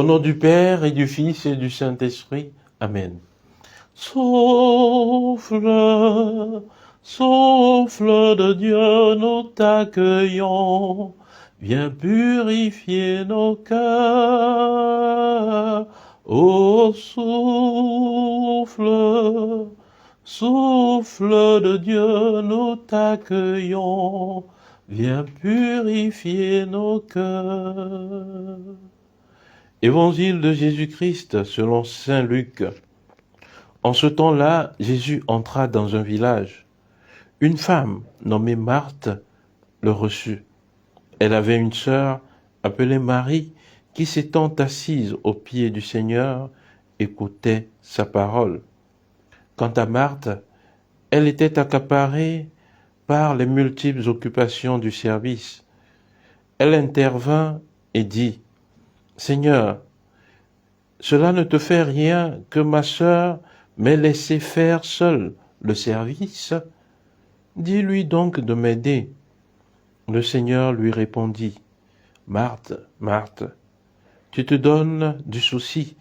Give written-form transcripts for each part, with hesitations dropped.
Au nom du Père et du Fils et du Saint-Esprit. Amen. Souffle, souffle de Dieu, nous t'accueillons. Viens purifier nos cœurs. Ô souffle, souffle de Dieu, nous t'accueillons. Viens purifier nos cœurs. Évangile de Jésus-Christ selon saint Luc. En ce temps-là, Jésus entra dans un village. Une femme nommée Marthe le reçut. Elle avait une sœur appelée Marie qui, s'étant assise aux pieds du Seigneur, écoutait sa parole. Quant à Marthe, elle était accaparée par les multiples occupations du service. Elle intervint et dit, « Seigneur, cela ne te fait rien que ma sœur m'ait laissé faire seule le service? Dis-lui donc de m'aider. » Le Seigneur lui répondit, « Marthe, Marthe, tu te donnes du souci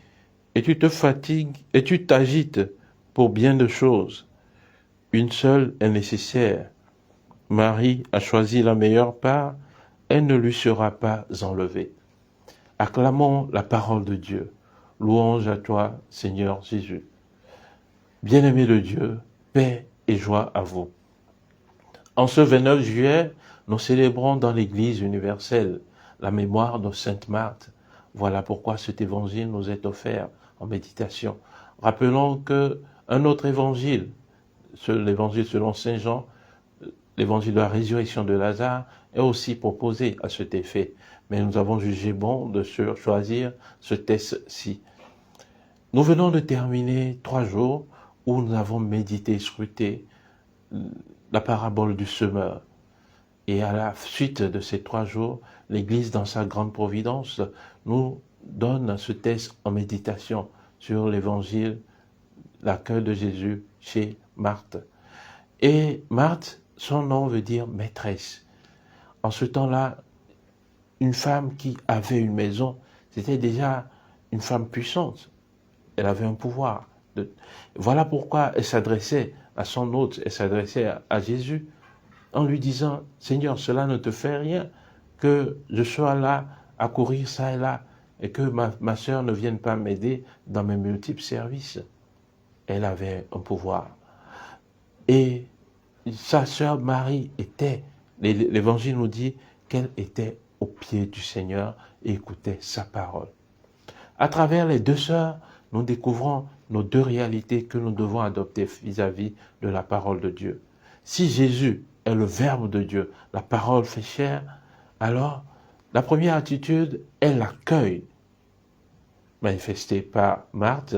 et tu te fatigues et tu t'agites pour bien de choses. Une seule est nécessaire. Marie a choisi la meilleure part, elle ne lui sera pas enlevée. » Acclamons la parole de Dieu. Louange à toi, Seigneur Jésus. Bien-aimés de Dieu, paix et joie à vous. En ce 29 juillet, nous célébrons dans l'Église universelle la mémoire de Sainte Marthe. Voilà pourquoi cet évangile nous est offert en méditation. Rappelons que un autre évangile, l'évangile selon Saint Jean, l'évangile de la résurrection de Lazare, est aussi proposé à cet effet. Mais nous avons jugé bon de choisir ce texte-ci. Nous venons de terminer 3 jours où nous avons médité, scruté la parabole du semeur. Et à la suite de ces 3 jours, l'Église, dans sa grande providence, nous donne ce texte en méditation sur l'évangile, l'accueil de Jésus chez Marthe. Et Marthe, son nom veut dire maîtresse. En ce temps-là, une femme qui avait une maison, c'était déjà une femme puissante. Elle avait un pouvoir. Voilà pourquoi elle s'adressait à son hôte, elle s'adressait à Jésus en lui disant, « Seigneur, cela ne te fait rien que je sois là à courir ça et là et que ma sœur ne vienne pas m'aider dans mes multiples services. » Elle avait un pouvoir. Et sa sœur Marie était, l'évangile nous dit qu'elle était au pied du Seigneur et écoutait sa parole. À travers les 2 sœurs, nous découvrons nos 2 réalités que nous devons adopter vis-à-vis de la parole de Dieu. Si Jésus est le Verbe de Dieu, la parole fait chair, alors la première attitude est l'accueil. Manifesté par Marthe,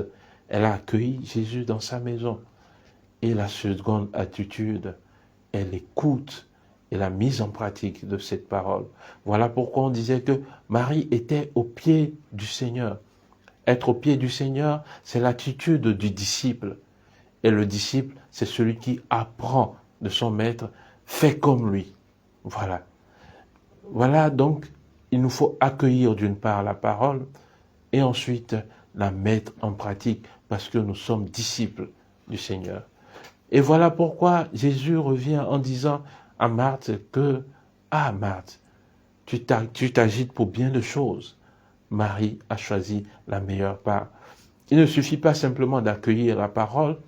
elle a accueilli Jésus dans sa maison. Et la seconde attitude est l'écoute et la mise en pratique de cette parole. Voilà pourquoi on disait que Marie était au pied du Seigneur. Être au pied du Seigneur, c'est l'attitude du disciple. Et le disciple, c'est celui qui apprend de son maître, fait comme lui. Voilà. Voilà donc, il nous faut accueillir d'une part la parole et ensuite la mettre en pratique parce que nous sommes disciples du Seigneur. Et voilà pourquoi Jésus revient en disant à Marthe que « Ah Marthe, tu t'agites pour bien de choses. Marie a choisi la meilleure part. » Il ne suffit pas simplement d'accueillir la parole,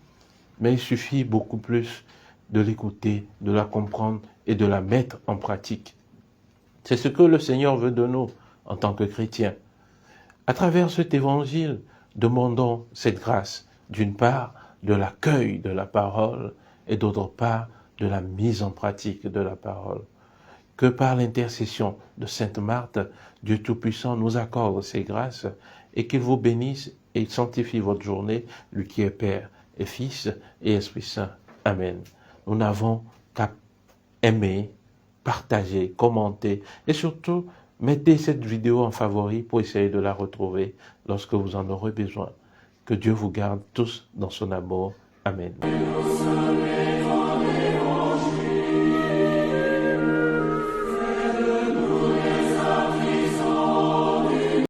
mais il suffit beaucoup plus de l'écouter, de la comprendre et de la mettre en pratique. C'est ce que le Seigneur veut de nous en tant que chrétiens. À travers cet évangile, demandons cette grâce, d'une part, de l'accueil de la parole et d'autre part, de la mise en pratique de la parole. Que par l'intercession de Sainte Marthe, Dieu Tout-Puissant nous accorde ces grâces et qu'il vous bénisse et sanctifie votre journée, lui qui est Père et Fils et Esprit Saint. Amen. Nous n'avons qu'à aimer, partager, commenter et surtout, mettez cette vidéo en favori pour essayer de la retrouver lorsque vous en aurez besoin. Que Dieu vous garde tous dans son amour. Amen.